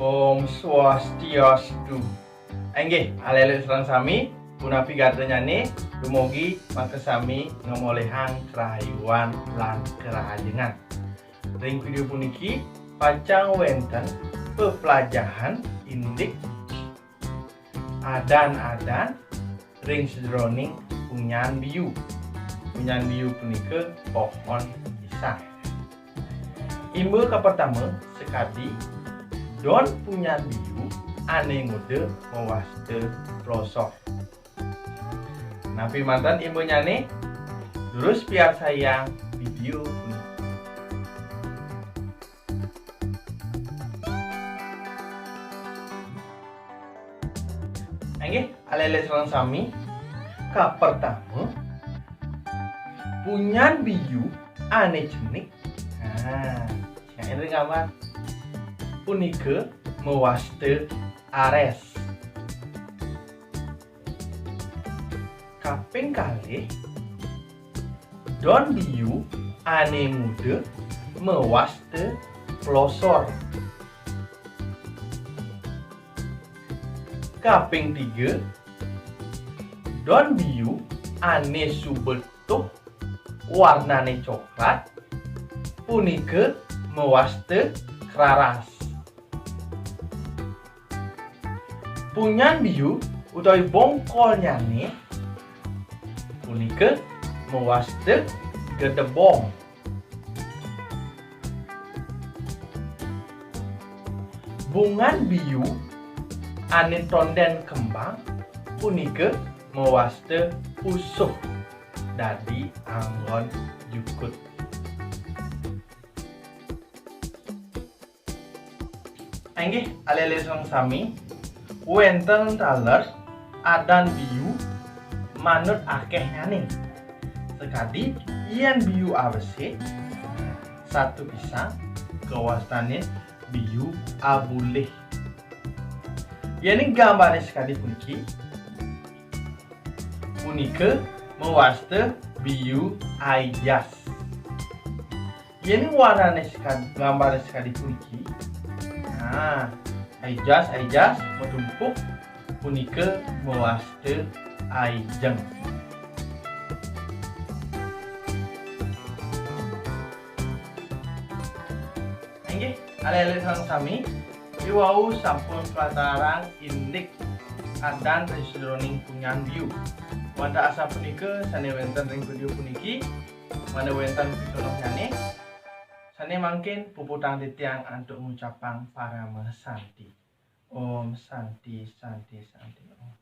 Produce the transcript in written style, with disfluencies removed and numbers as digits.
Om Swastiastu. Enggih, alele serang sami punapi nih dumugi maka sami ngomolehang kerayuan lan kerajengan. Ring video puniki pacang wenten pepelajaran indik adan-adan ring sedroning punyan biu. Punyan biu punike pohon pisang. Imbe ke pertama sekali don punyan biu ane ngude mewaste pelosok. Napi mantan imbunya nih terus biar sayang video ini. Oke, alele serang sami ka pertama punyan biu ane cenik. Nah, yang ini gambar punike mewaste ares. Kaping kali don biu ane mude mewaste pelosor. Kaping 3 don biu ane subetuh warnane coklat punike mewaste keraras. Punyan biu utawi bongkolnya nih punike mewaste gedebong. Bungan biu ane tonden kembang punike mewaste usuh dadi anggon jukut. Enggih alele sang sami wenten taler adan biu manut akehnya nih. Sekali ian biu awese satu pisang kewastane biu abuleh. Yani gambarnya sekali punike mewaste biu aijas. Yani warnanya sekali gambarnya sekali puniki. Nah, aijas menumpuk punike mewaste aijeng. Nggih, alele sang sami iwau sampun pelataran indik adan resudroning punyan biu. Wanda asa punike sane wenten ring video puniki mana wenten pitonohnyane sane mangkin puputang titiang antuk ngucapang para santi. Om santi santi santi. Om.